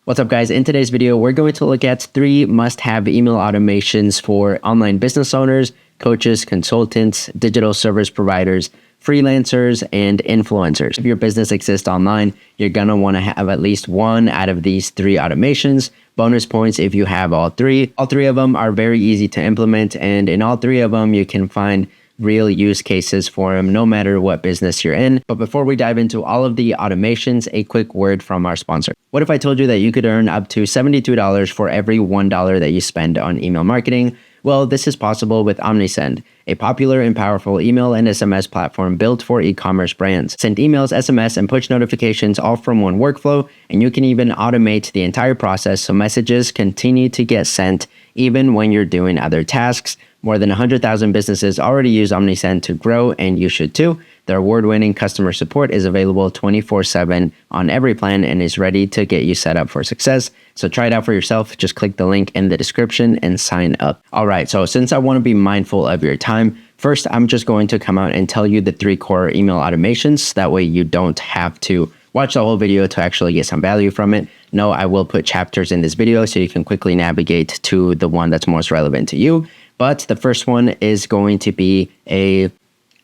What's up, guys? In today's video, we're going to look at 3 must-have email automations for online business owners, coaches, consultants, digital service providers, freelancers, and influencers. If your business exists online, you're going to want to have at least one out of these 3 automations. Bonus points if you have all 3. All 3 of them are very easy to implement, and in all 3 of them, you can find real use cases for them no matter what business you're in. But before we dive into all of the automations, a quick word from our sponsor. What if I told you that you could earn up to $72 for every $1 that you spend on email marketing? Well, this is possible with OmniSend, a popular and powerful email and SMS platform built for e-commerce brands. Send emails, SMS, and push notifications all from one workflow, and you can even automate the entire process so messages continue to get sent even when you're doing other tasks. More than 100,000 businesses already use OmniSend to grow, and you should too. Their award-winning customer support is available 24/7 on every plan and is ready to get you set up for success. So try it out for yourself. Just click the link in the description and sign up. All right, so since I want to be mindful of your time, first I'm just going to come out and tell you the 3 core email automations. That way you don't have to watch the whole video to actually get some value from it. No, I will put chapters in this video so you can quickly navigate to the one that's most relevant to you. But the first one is going to be a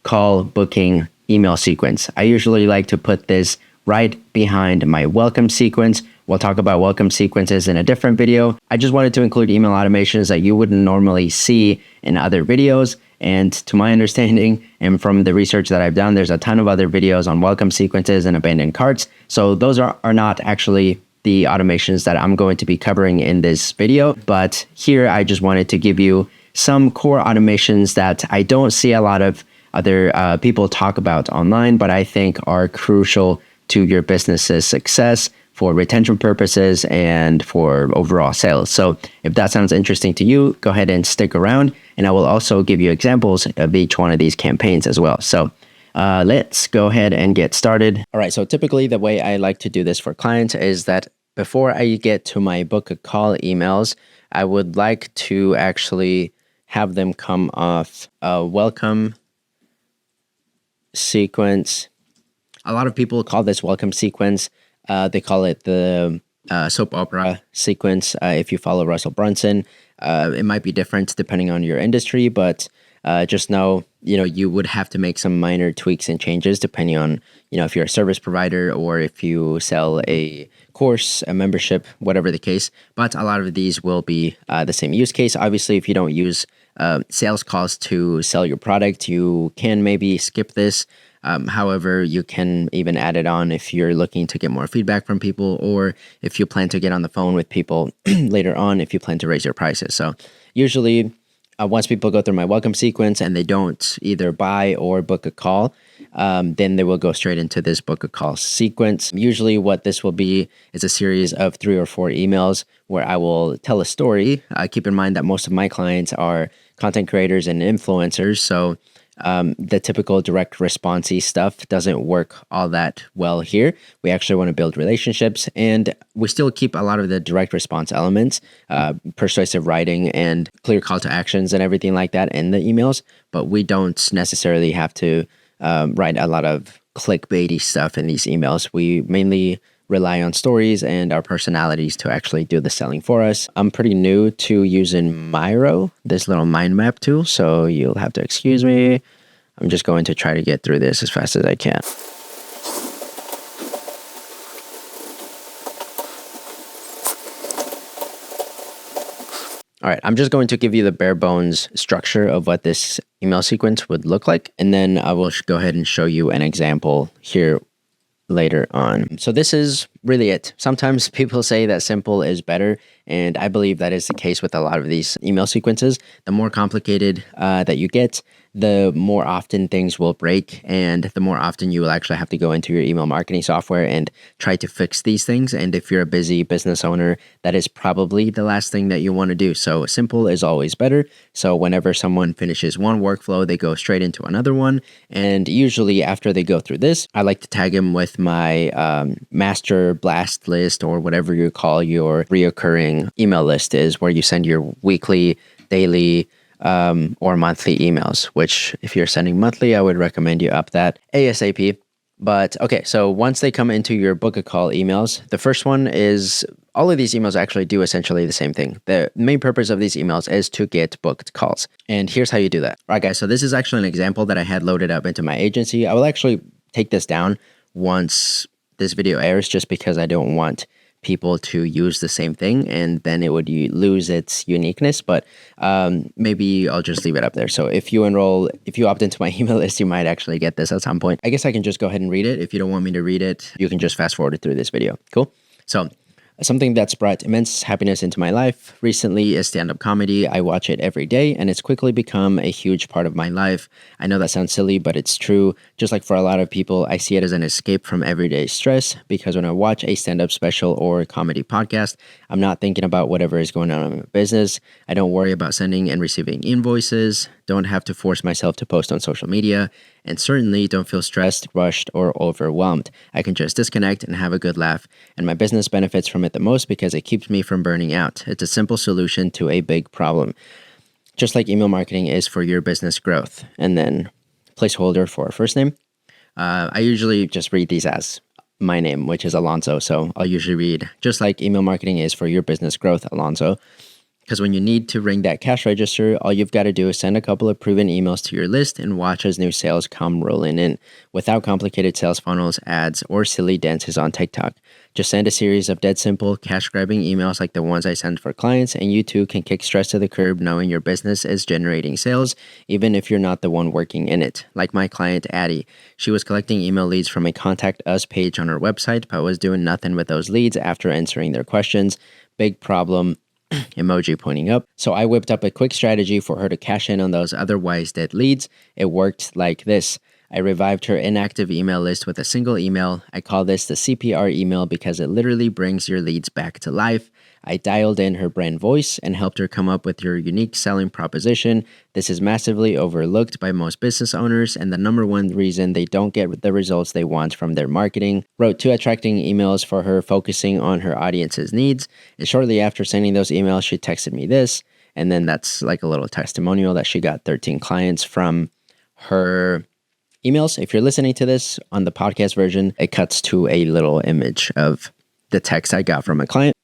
call booking email sequence. I usually like to put this right behind my welcome sequence. We'll talk about welcome sequences in a different video. I just wanted to include email automations that you wouldn't normally see in other videos. And to my understanding, and from the research that I've done, there's a ton of other videos on welcome sequences and abandoned carts. So those are not actually the automations that I'm going to be covering in this video. But here I just wanted to give you some core automations that I don't see a lot of other people talk about online, but I think are crucial to your business's success for retention purposes and for overall sales. So if that sounds interesting to you, go ahead and stick around, and I will also give you examples of each one of these campaigns as well. So let's go ahead and get started. All right, so typically the way I like to do this for clients is that before I get to my book a call emails, I would like to actually have them come off a welcome sequence. A lot of people call this welcome sequence. They call it the soap opera sequence. If you follow Russell Brunson, it might be different depending on your industry, but just know, you would have to make some minor tweaks and changes depending on, if you're a service provider or if you sell a course, a membership, whatever the case. But a lot of these will be the same use case. Obviously, if you don't use sales calls to sell your product, you can maybe skip this. However, you can even add it on if you're looking to get more feedback from people, or if you plan to get on the phone with people later on, if you plan to raise your prices. So usually once people go through my welcome sequence and they don't either buy or book a call, then they will go straight into this book a call sequence. Usually what this will be is a series of 3 or 4 emails where I will tell a story. Keep in mind that most of my clients are content creators and influencers, so the typical direct responsey stuff doesn't work all that well here. We actually want to build relationships, and we still keep a lot of the direct response elements, persuasive writing and clear call to actions and everything like that in the emails, but we don't necessarily have to write a lot of clickbaity stuff in these emails. We mainly rely on stories and our personalities to actually do the selling for us. I'm pretty new to using Miro, this little mind map tool, so you'll have to excuse me. I'm just going to try to get through this as fast as I can. All right, I'm just going to give you the bare bones structure of what this email sequence would look like, and then I will go ahead and show you an example here later on. So this is really it. Sometimes people say that simple is better, and I believe that is the case with a lot of these email sequences. The more complicated that you get, the more often things will break, and the more often you will actually have to go into your email marketing software and try to fix these things. And if you're a busy business owner, that is probably the last thing that you want to do. So simple is always better. So whenever someone finishes one workflow, they go straight into another one. And usually after they go through this, I like to tag them with my master blast list, or whatever you call your reoccurring email list is, where you send your weekly, daily, or monthly emails, which if you're sending monthly, I would recommend you up that ASAP. But okay, so once they come into your book a call emails, the first one is all of these emails actually do essentially the same thing. The main purpose of these emails is to get booked calls. And here's how you do that. All right, guys, so this is actually an example that I had loaded up into my agency. I will actually take this down once this video airs just because I don't want people to use the same thing and then it would lose its uniqueness, but maybe I'll just leave it up there. So if you opt into my email list, you might actually get this at some point. I guess I can just go ahead and read it. If you don't want me to read it, you can just fast forward it through this video. Cool. So something that's brought immense happiness into my life recently is stand-up comedy. I watch it every day, and it's quickly become a huge part of my life. I know that sounds silly, but it's true. Just like for a lot of people, I see it as an escape from everyday stress because when I watch a stand-up special or comedy podcast, I'm not thinking about whatever is going on in my business. I don't worry about sending and receiving invoices, don't have to force myself to post on social media, and certainly don't feel stressed, rushed, or overwhelmed. I can just disconnect and have a good laugh, and my business benefits from it the most because it keeps me from burning out. It's a simple solution to a big problem. Just like email marketing is for your business growth. And then placeholder for a first name. I usually just read these as my name, which is Alonso. So I'll usually read just like email marketing is for your business growth, Alonso. Because when you need to ring that cash register, all you've got to do is send a couple of proven emails to your list and watch as new sales come rolling in without complicated sales funnels, ads, or silly dances on TikTok. Just send a series of dead simple cash grabbing emails like the ones I send for clients, and you too can kick stress to the curb knowing your business is generating sales, even if you're not the one working in it. Like my client, Addie. She was collecting email leads from a Contact Us page on her website, but was doing nothing with those leads after answering their questions. Big problem. Emoji pointing up. So I whipped up a quick strategy for her to cash in on those otherwise dead leads. It worked like this. I revived her inactive email list with a single email. I call this the CPR email because it literally brings your leads back to life. I dialed in her brand voice and helped her come up with your unique selling proposition. This is massively overlooked by most business owners and the number one reason they don't get the results they want from their marketing. Wrote 2 attracting emails for her focusing on her audience's needs. And shortly after sending those emails, she texted me this. And then that's like a little testimonial that she got 13 clients from her emails. If you're listening to this on the podcast version, it cuts to a little image of the text I got from a client.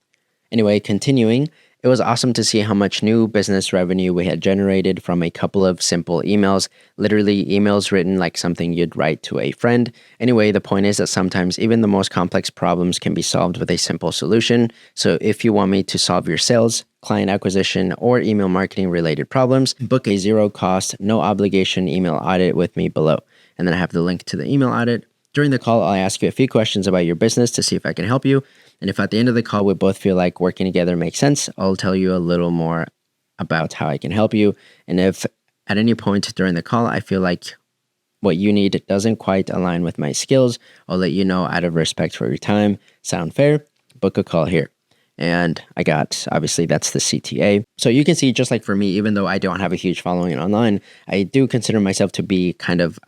Anyway, continuing, it was awesome to see how much new business revenue we had generated from a couple of simple emails, literally emails written like something you'd write to a friend. Anyway, the point is that sometimes even the most complex problems can be solved with a simple solution. So if you want me to solve your sales, client acquisition, or email marketing related problems, book a zero cost, no obligation email audit with me below. And then I have the link to the email audit. During the call, I'll ask you a few questions about your business to see if I can help you. And if at the end of the call we both feel like working together makes sense, I'll tell you a little more about how I can help you. And if at any point during the call I feel like what you need doesn't quite align with my skills, I'll let you know out of respect for your time. Sound fair? Book a call here. And I got, obviously, that's the CTA. So you can see, just like for me, even though I don't have a huge following online, I do consider myself to be kind of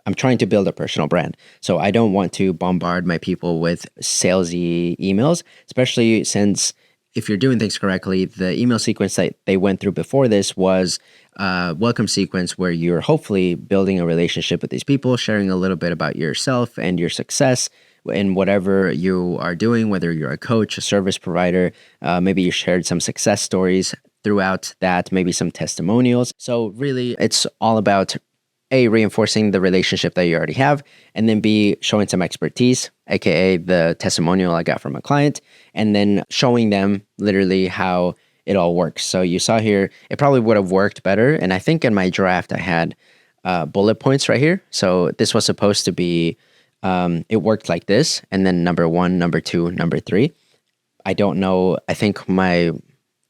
I'm trying to build a personal brand. So I don't want to bombard my people with salesy emails, especially since if you're doing things correctly, the email sequence that they went through before this was a welcome sequence where you're hopefully building a relationship with these people, sharing a little bit about yourself and your success in whatever you are doing, whether you're a coach, a service provider, maybe you shared some success stories throughout that, maybe some testimonials. So really, it's all about A, reinforcing the relationship that you already have, and then B, showing some expertise, aka the testimonial I got from a client, and then showing them literally how it all works. So you saw here, it probably would have worked better. And I think in my draft, I had bullet points right here. So this was supposed to be, it worked like this, and then number 1, number 2, number 3. I don't know. I think my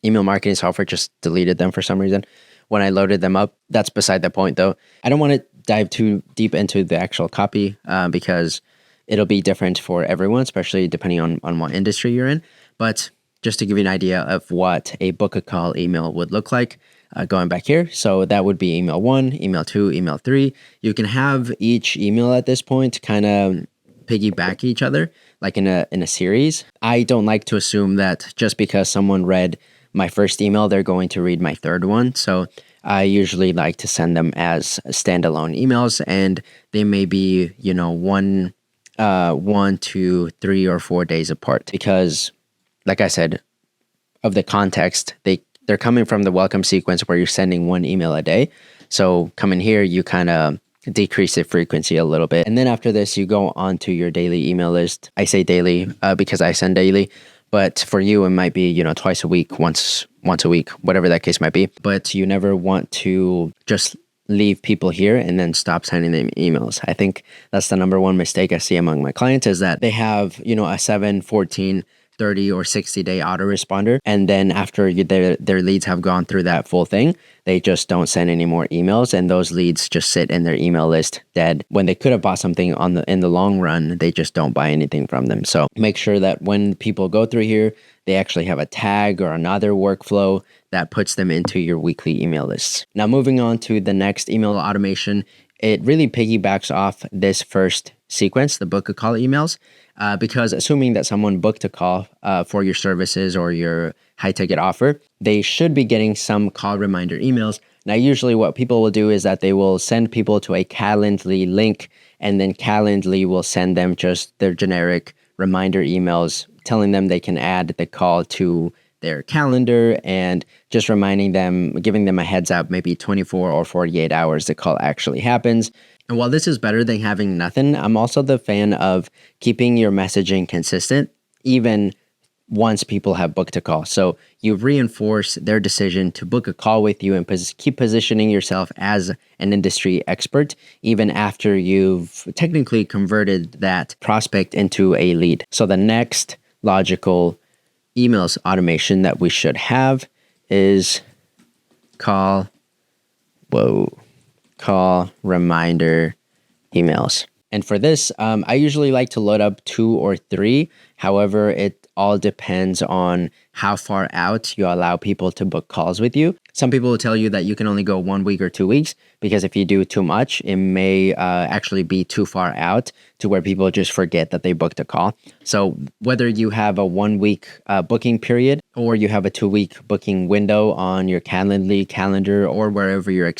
email marketing software just deleted them for some reason when I loaded them up. That's beside the point, though. I don't want to dive too deep into the actual copy because it'll be different for everyone, especially depending on what industry you're in. But just to give you an idea of what a book a call email would look like, going back here. So that would be email 1, email 2, email 3. You can have each email at this point kind of piggyback each other, like in a series. I don't like to assume that just because someone read my first email, they're going to read my third one. So I usually like to send them as standalone emails, and they may be, one, 2, 3, or 4 days apart because, like I said, of the context, they're coming from the welcome sequence where you're sending one email a day. So coming here, you kind of decrease the frequency a little bit. And then after this, you go on to your daily email list. I say daily because I send daily, but for you, it might be, twice a week, once a week, whatever that case might be. But you never want to just leave people here and then stop sending them emails. I think that's the number one mistake I see among my clients is that they have, a 7, 14, 30 or 60-day autoresponder. And then after their leads have gone through that full thing, they just don't send any more emails. And those leads just sit in their email list dead. When they could have bought something in the long run, they just don't buy anything from them. So make sure that when people go through here, they actually have a tag or another workflow that puts them into your weekly email lists. Now, moving on to the next email automation, it really piggybacks off this first sequence, the book a call emails, because assuming that someone booked a call for your services or your high ticket offer, they should be getting some call reminder emails. Now, usually what people will do is that they will send people to a Calendly link, and then Calendly will send them just their generic reminder emails telling them they can add the call to their calendar and just reminding them, giving them a heads up, maybe 24 or 48 hours the call actually happens. And while this is better than having nothing, I'm also the fan of keeping your messaging consistent, even once people have booked a call. So you reinforce their decision to book a call with you and keep positioning yourself as an industry expert, even after you've technically converted that prospect into a lead. So the next logical emails automation that we should have is call reminder emails. And for this, I usually like to load up 2 or 3. However, it all depends on how far out you allow people to book calls with you. Some people will tell you that you can only go 1 week or 2 weeks because if you do too much, it may actually be too far out to where people just forget that they booked a call. So whether you have a 1 week booking period or you have a 2 week booking window on your Calendly calendar or wherever you're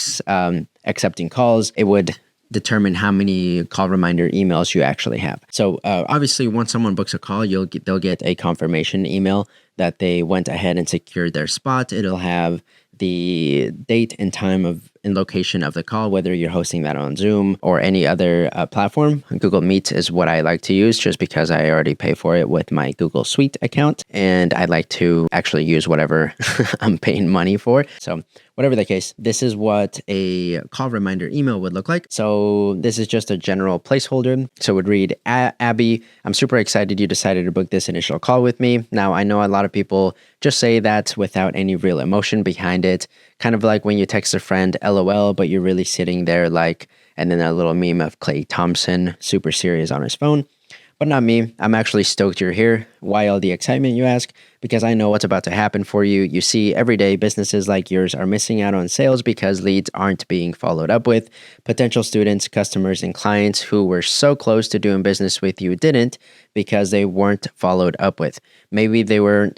accepting calls, it would determine how many call reminder emails you actually have. So obviously, once someone books a call, they'll get a confirmation email that they went ahead and secured their spot. It'll have the date and time and location of the call, whether you're hosting that on Zoom or any other platform. Google Meet is what I like to use just because I already pay for it with my Google Suite account. And I like to actually use whatever I'm paying money for. So whatever the case, this is what a call reminder email would look like. So this is just a general placeholder. So it would read, Abby, I'm super excited you decided to book this initial call with me. Now, I know a lot of people just say that without any real emotion behind it. Kind of like when you text a friend, LOL, but you're really sitting there like, and then a little meme of Klay Thompson, super serious on his phone. But not me. I'm actually stoked you're here. Why all the excitement, you ask? Because I know what's about to happen for you. You see, every day businesses like yours are missing out on sales because leads aren't being followed up with. Potential students, customers, and clients who were so close to doing business with you didn't because they weren't followed up with. Maybe they were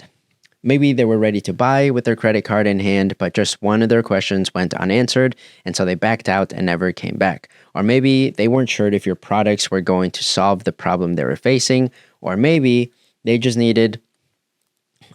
ready to buy with their credit card in hand, but just one of their questions went unanswered, and so they backed out and never came back. Or maybe they weren't sure if your products were going to solve the problem they were facing, or maybe they just needed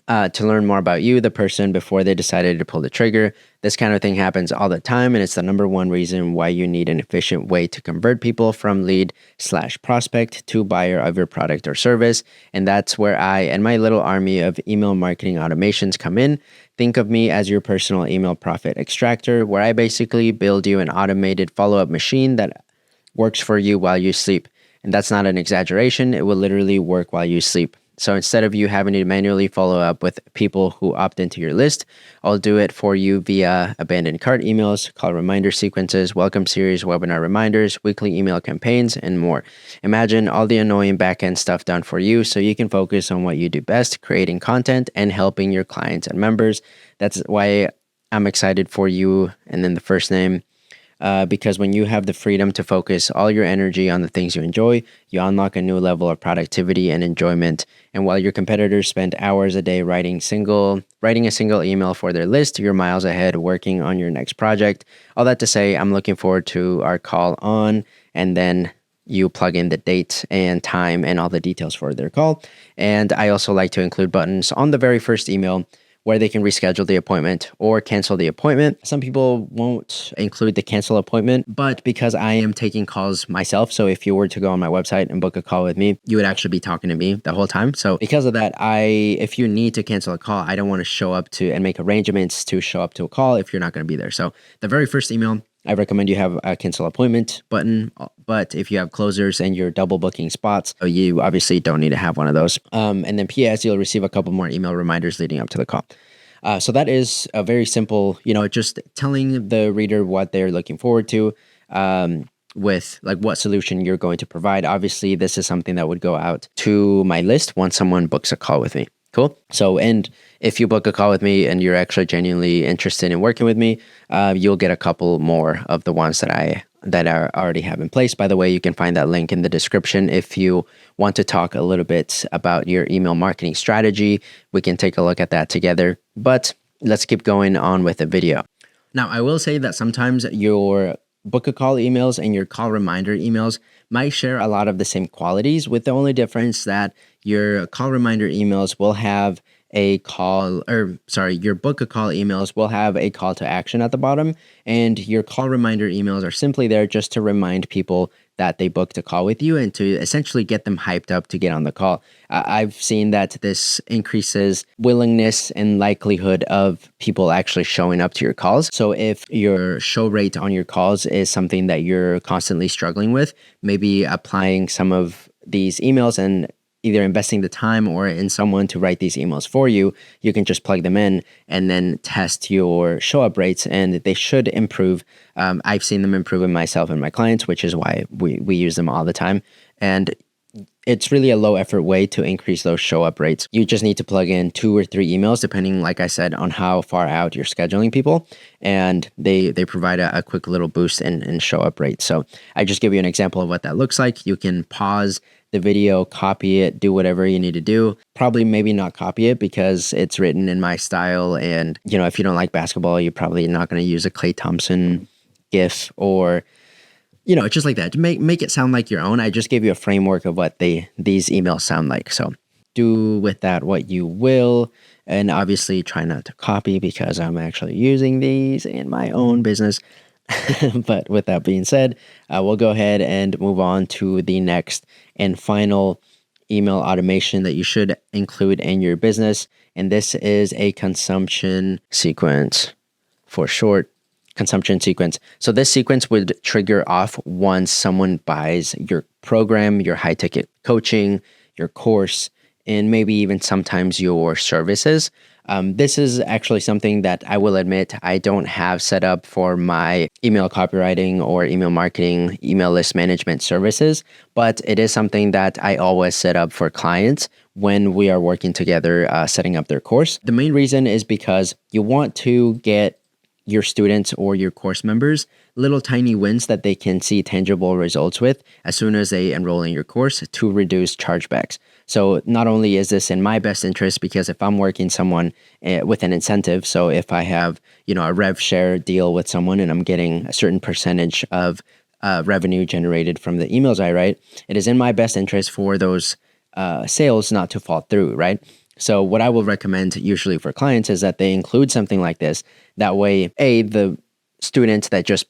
to learn more about you, the person, before they decided to pull the trigger. This kind of thing happens all the time, and it's the number one reason why you need an efficient way to convert people from lead/prospect to buyer of your product or service. And that's where I and my little army of email marketing automations come in. Think of me as your personal email profit extractor, where I basically build you an automated follow-up machine that works for you while you sleep. And that's not an exaggeration. It will literally work while you sleep. So instead of you having to manually follow up with people who opt into your list, I'll do it for you via abandoned cart emails, call reminder sequences, welcome series, webinar reminders, weekly email campaigns, and more. Imagine all the annoying backend stuff done for you so you can focus on what you do best, creating content and helping your clients and members. That's why I'm excited for you. And then the first name. because when you have the freedom to focus all your energy on the things you enjoy, you unlock a new level of productivity and enjoyment. And while your competitors spend hours a day writing a single email for their list, you're miles ahead working on your next project. All that to say, I'm looking forward to our call on, and then you plug in the date and time and all the details for their call. And I also like to include buttons on the very first email where they can reschedule the appointment or cancel the appointment. Some people won't include the cancel appointment, but because I am taking calls myself, so if you were to go on my website and book a call with me, you would actually be talking to me the whole time. So because of that, if you need to cancel a call, I don't want to show up to and make arrangements to show up to a call if you're not going to be there. So the very first email, I recommend you have a cancel appointment button, but if you have closers and you're double booking spots, you obviously don't need to have one of those. And then PS, you'll receive a couple more email reminders leading up to the call. So that is a very simple, just telling the reader what they're looking forward to, with like what solution you're going to provide. Obviously, this is something that would go out to my list once someone books a call with me. Cool. So, and if you book a call with me and you're actually genuinely interested in working with me, you'll get a couple more of the ones that I already have in place. By the way, you can find that link in the description. If you want to talk a little bit about your email marketing strategy, we can take a look at that together. But let's keep going on with the video. Now, I will say that sometimes your book a call emails and your call reminder emails might share a lot of the same qualities, with the only difference that your call reminder emails will have your book a call emails will have a call to action at the bottom, and your call reminder emails are simply there just to remind people that they booked a call with you and to essentially get them hyped up to get on the call. I've seen that this increases willingness and likelihood of people actually showing up to your calls. So if your show rate on your calls is something that you're constantly struggling with, maybe applying some of these emails and either investing the time or in someone to write these emails for you, you can just plug them in and then test your show up rates, and they should improve. I've seen them improve in myself and my clients, which is why we use them all the time. And it's really a low effort way to increase those show up rates. You just need to plug in 2 or 3 emails, depending, like I said, on how far out you're scheduling people. And they provide a quick little boost in show up rates. So I just give you an example of what that looks like. You can pause the video, copy it, do whatever you need to do. Probably maybe not copy it because it's written in my style. And, if you don't like basketball, you're probably not going to use a Klay Thompson GIF or, just like that. Make it sound like your own. I just gave you a framework of what these emails sound like. So do with that what you will. And obviously try not to copy because I'm actually using these in my own business. But with that being said, we'll go ahead and move on to the next and final email automation that you should include in your business. And this is a consumption sequence, for short, consumption sequence. So this sequence would trigger off once someone buys your program, your high ticket coaching, your course, and maybe even sometimes your services. This is actually something that I will admit I don't have set up for my email copywriting or email marketing, email list management services, but it is something that I always set up for clients when we are working together, setting up their course. The main reason is because you want to get your students or your course members little tiny wins that they can see tangible results with as soon as they enroll in your course to reduce chargebacks. So not only is this in my best interest, because if I'm working someone with an incentive, so if I have, a rev share deal with someone and I'm getting a certain percentage of revenue generated from the emails I write, it is in my best interest for those sales not to fall through, right? So what I will recommend usually for clients is that they include something like this. That way, the students that just,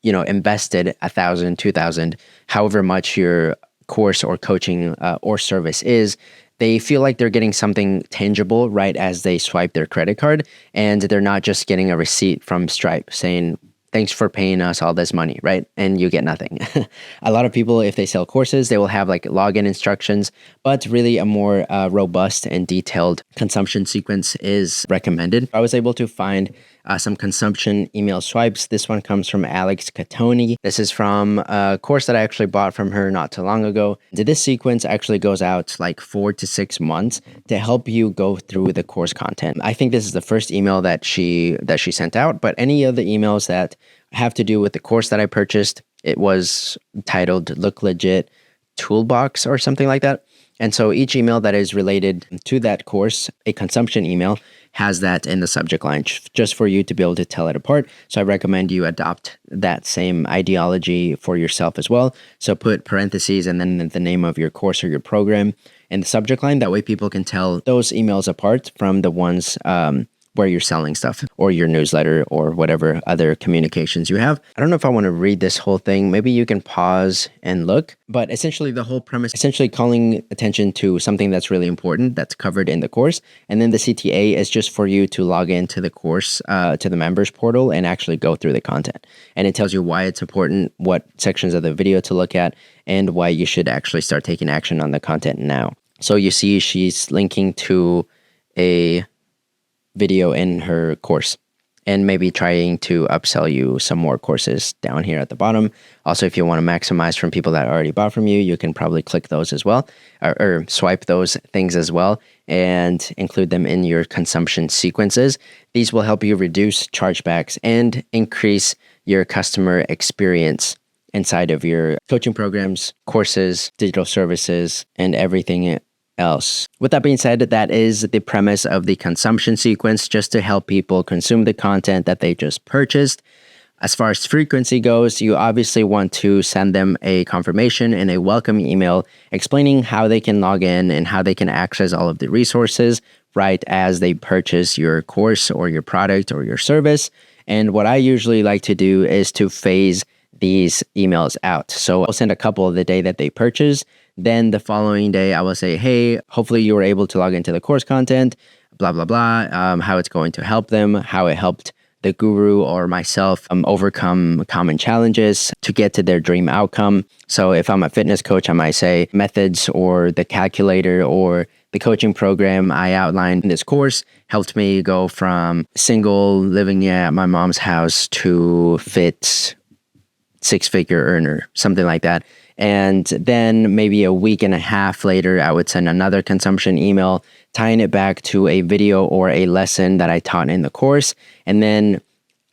invested $1,000, $2,000, however much your course or coaching or service is, they feel like they're getting something tangible right as they swipe their credit card, and they're not just getting a receipt from Stripe saying, thanks for paying us all this money, right? And you get nothing. A lot of people, if they sell courses, they will have like login instructions, but really a more robust and detailed consumption sequence is recommended. I was able to find some consumption email swipes. This one comes from Alex Catoni. This is from a course that I actually bought from her not too long ago. This sequence actually goes out like 4 to 6 months to help you go through the course content. I think this is the first email that she sent out, but any of the emails that have to do with the course that I purchased, it was titled Look Legit Toolbox or something like that. And so each email that is related to that course, a consumption email, has that in the subject line just for you to be able to tell it apart. So I recommend you adopt that same ideology for yourself as well. So put parentheses and then the name of your course or your program in the subject line. That way people can tell those emails apart from the ones where you're selling stuff or your newsletter or whatever other communications you have. I don't know if I want to read this whole thing. Maybe you can pause and look, but essentially the whole premise, essentially calling attention to something that's really important that's covered in the course. And then the CTA is just for you to log into the course, to the members portal and actually go through the content. And it tells you why it's important, what sections of the video to look at, and why you should actually start taking action on the content now. So you see she's linking to a video in her course and maybe trying to upsell you some more courses down here at the bottom. Also, if you want to maximize from people that already bought from you, you can probably click those as well or swipe those things as well and include them in your consumption sequences. These will help you reduce chargebacks and increase your customer experience inside of your coaching programs, courses, digital services, and everything else. With that being said, that is the premise of the consumption sequence, just to help people consume the content that they just purchased. As far as frequency goes, you obviously want to send them a confirmation and a welcome email explaining how they can log in and how they can access all of the resources right as they purchase your course or your product or your service. And what I usually like to do is to phase these emails out. So I'll send a couple the day that they purchase. Then the following day, I will say, hey, hopefully you were able to log into the course content, blah, blah, blah, how it's going to help them, how it helped the guru or myself overcome common challenges to get to their dream outcome. So if I'm a fitness coach, I might say methods or the calculator or the coaching program I outlined in this course helped me go from single living at my mom's house to fit six-figure earner, something like that. And then maybe a week and a half later, I would send another consumption email tying it back to a video or a lesson that I taught in the course. And then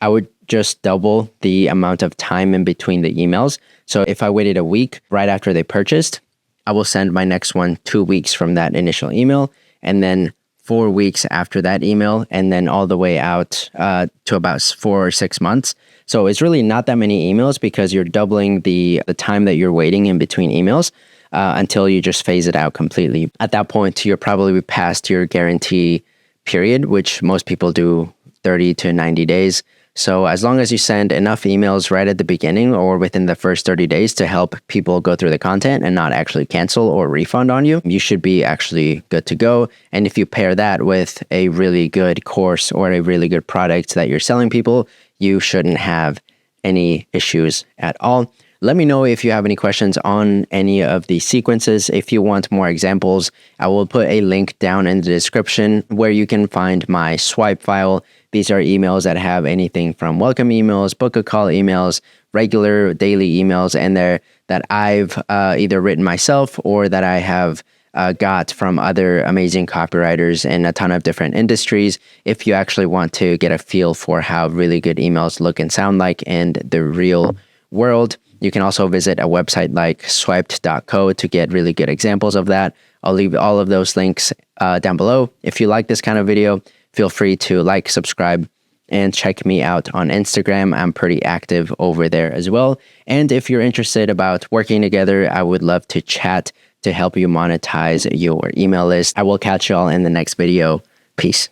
I would just double the amount of time in between the emails. So if I waited a week right after they purchased, I will send my next one 2 weeks from that initial email, and then 4 weeks after that email, and then all the way out to about 4 or 6 months. So it's really not that many emails because you're doubling the time that you're waiting in between emails until you just phase it out completely. At that point, you're probably past your guarantee period, which most people do 30 to 90 days. So as long as you send enough emails right at the beginning or within the first 30 days to help people go through the content and not actually cancel or refund on you, you should be actually good to go. And if you pair that with a really good course or a really good product that you're selling people, you shouldn't have any issues at all. Let me know if you have any questions on any of these sequences. If you want more examples, I will put a link down in the description where you can find my swipe file. These are emails that have anything from welcome emails, book a call emails, regular daily emails, and they're that I've either written myself or that I have got from other amazing copywriters in a ton of different industries. If you actually want to get a feel for how really good emails look and sound like in the real world, you can also visit a website like swiped.co to get really good examples of that. I'll leave all of those links down below. If you like this kind of video, feel free to like, subscribe, and check me out on Instagram. I'm pretty active over there as well. And if you're interested about working together, I would love to chat to help you monetize your email list. I will catch y'all in the next video. Peace.